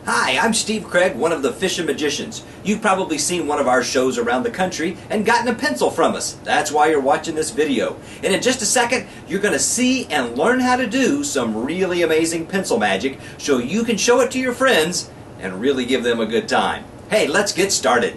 Hi, I'm Steve Craig, one of the Fishin magicians. You've probably seen one of our shows around the country and gotten a pencil from us. That's why you're watching this video. And in just a second, you're going to see and learn how to do some really amazing pencil magic so you can show it to your friends and really give them a good time. Hey, let's get started.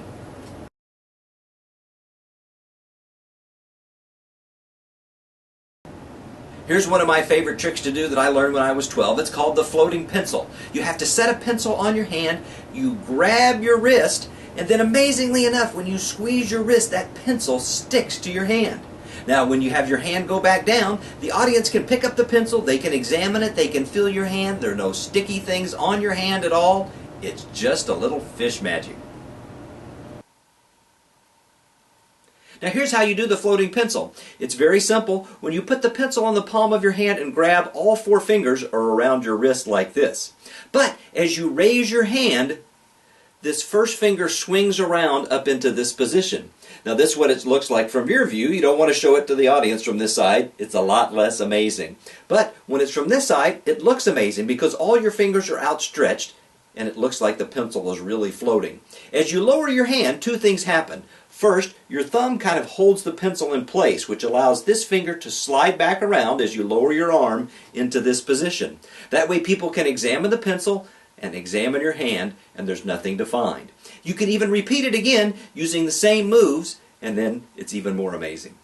Here's one of my favorite tricks to do that I learned when I was 12. It's called the floating pencil. You have to set a pencil on your hand, you grab your wrist, and then amazingly enough, when you squeeze your wrist, that pencil sticks to your hand. Now, when you have your hand go back down, the audience can pick up the pencil, they can examine it, they can feel your hand. There are no sticky things on your hand at all. It's just a little fish magic. Now here's how you do the floating pencil. It's very simple. When you put the pencil on the palm of your hand and grab, all four fingers are around your wrist like this. But as you raise your hand, this first finger swings around up into this position. Now this is what it looks like from your view. You don't want to show it to the audience from this side. It's a lot less amazing. But when it's from this side, it looks amazing because all your fingers are outstretched and it looks like the pencil is really floating. As you lower your hand, two things happen. First, your thumb kind of holds the pencil in place, which allows this finger to slide back around as you lower your arm into this position. That way people can examine the pencil and examine your hand, and there's nothing to find. You can even repeat it again using the same moves, and then it's even more amazing.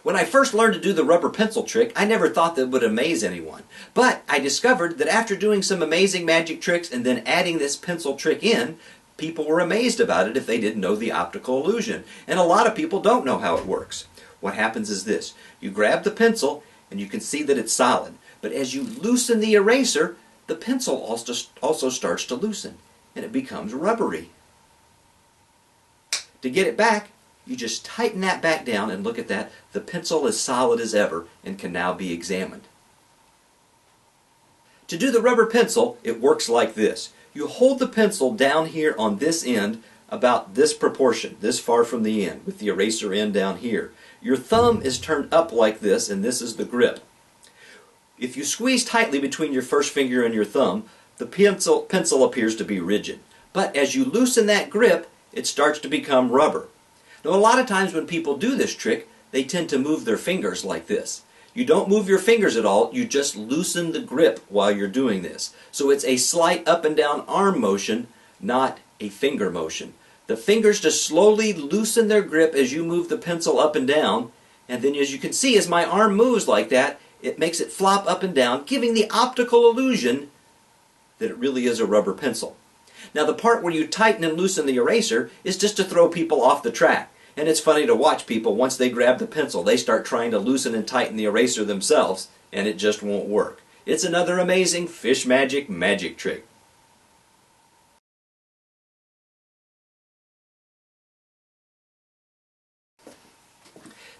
When I first learned to do the rubber pencil trick, I never thought that it would amaze anyone. But I discovered that after doing some amazing magic tricks and then adding this pencil trick in, people were amazed about it if they didn't know the optical illusion. And a lot of people don't know how it works. What happens is this. You grab the pencil and you can see that it's solid. But as you loosen the eraser, the pencil also starts to loosen and it becomes rubbery. To get it back, you just tighten that back down and look at that. The pencil is solid as ever and can now be examined. To do the rubber pencil, it works like this. You hold the pencil down here on this end about this proportion, this far from the end, with the eraser end down here. Your thumb is turned up like this and this is the grip. If you squeeze tightly between your first finger and your thumb, the pencil appears to be rigid. But as you loosen that grip, it starts to become rubber. Now, a lot of times when people do this trick, they tend to move their fingers like this. You don't move your fingers at all, you just loosen the grip while you're doing this. So it's a slight up and down arm motion, not a finger motion. The fingers just slowly loosen their grip as you move the pencil up and down, and then as you can see, as my arm moves like that, it makes it flop up and down, giving the optical illusion that it really is a rubber pencil. Now the part where you tighten and loosen the eraser is just to throw people off the track. And it's funny to watch people, once they grab the pencil, they start trying to loosen and tighten the eraser themselves, and it just won't work. It's another amazing fish magic trick.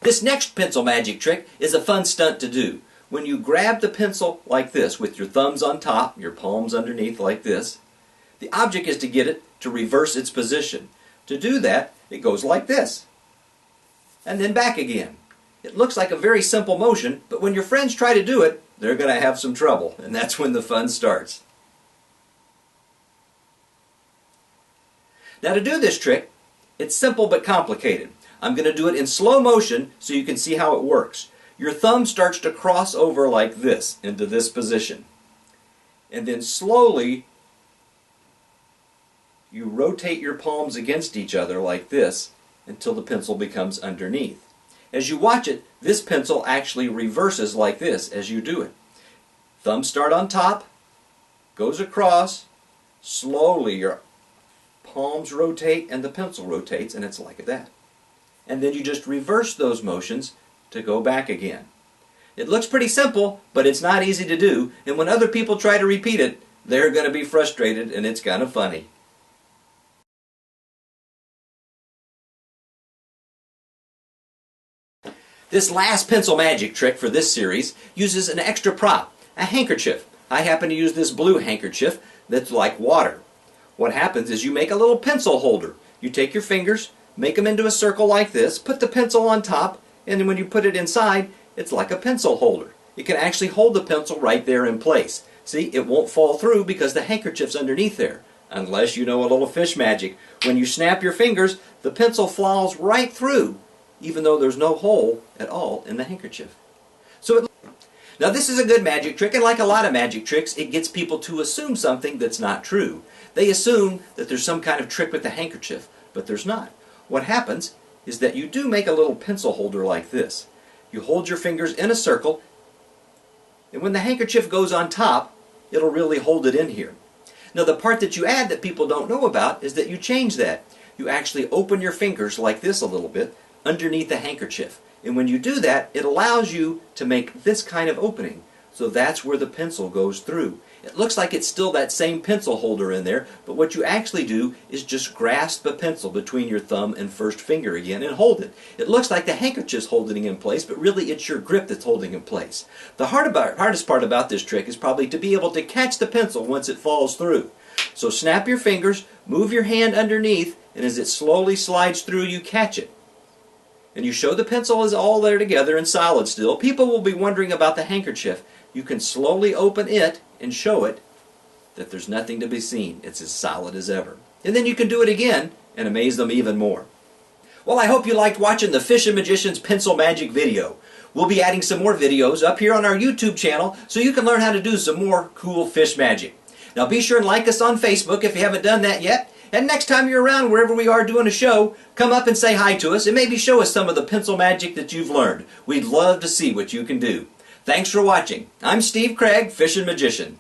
This next pencil magic trick is a fun stunt to do. When you grab the pencil like this, with your thumbs on top, your palms underneath like this, the object is to get it to reverse its position. To do that, it goes like this, and then back again. It looks like a very simple motion, but when your friends try to do it, they're going to have some trouble, and that's when the fun starts. Now to do this trick, it's simple but complicated. I'm going to do it in slow motion so you can see how it works. Your thumb starts to cross over like this, into this position. And then slowly, you rotate your palms against each other like this until the pencil becomes underneath. As you watch it, this pencil actually reverses like this as you do it. Thumbs start on top, goes across, slowly your palms rotate and the pencil rotates, and it's like that. And then you just reverse those motions to go back again. It looks pretty simple, but it's not easy to do, and when other people try to repeat it, they're going to be frustrated, and it's kind of funny. This last pencil magic trick for this series uses an extra prop, a handkerchief. I happen to use this blue handkerchief that's like water. What happens is you make a little pencil holder. You take your fingers, make them into a circle like this, put the pencil on top, and then when you put it inside, it's like a pencil holder. it can actually hold the pencil right there in place. See, it won't fall through because the handkerchief's underneath there. Unless you know a little fish magic. When you snap your fingers, the pencil flies right through, even though there's no hole at all in the handkerchief. Now this is a good magic trick, and like a lot of magic tricks, it gets people to assume something that's not true. They assume that there's some kind of trick with the handkerchief, but there's not. What happens is that you do make a little pencil holder like this. You hold your fingers in a circle, and when the handkerchief goes on top, it'll really hold it in here. Now the part that you add that people don't know about is that you change that. You actually open your fingers like this a little bit underneath the handkerchief. And when you do that, it allows you to make this kind of opening. So that's where the pencil goes through. It looks like it's still that same pencil holder in there, but what you actually do is just grasp the pencil between your thumb and first finger again and hold it. It looks like the handkerchief's holding it in place, but really it's your grip that's holding it in place. The hardest part about this trick is probably to be able to catch the pencil once it falls through. So snap your fingers, move your hand underneath, and as it slowly slides through, you catch it. And you show the pencil is all there together and solid still. People will be wondering about the handkerchief. You can slowly open it and show it that there's nothing to be seen. It's as solid as ever. And then you can do it again and amaze them even more. Well, I hope you liked watching the Fishin' Magician's Pencil Magic video. We'll be adding some more videos up here on our YouTube channel so you can learn how to do some more cool fish magic. Now be sure and like us on Facebook if you haven't done that yet. And next time you're around wherever we are doing a show, come up and say hi to us and maybe show us some of the pencil magic that you've learned. We'd love to see what you can do. Thanks for watching. I'm Steve Craig, Fishin' Magician.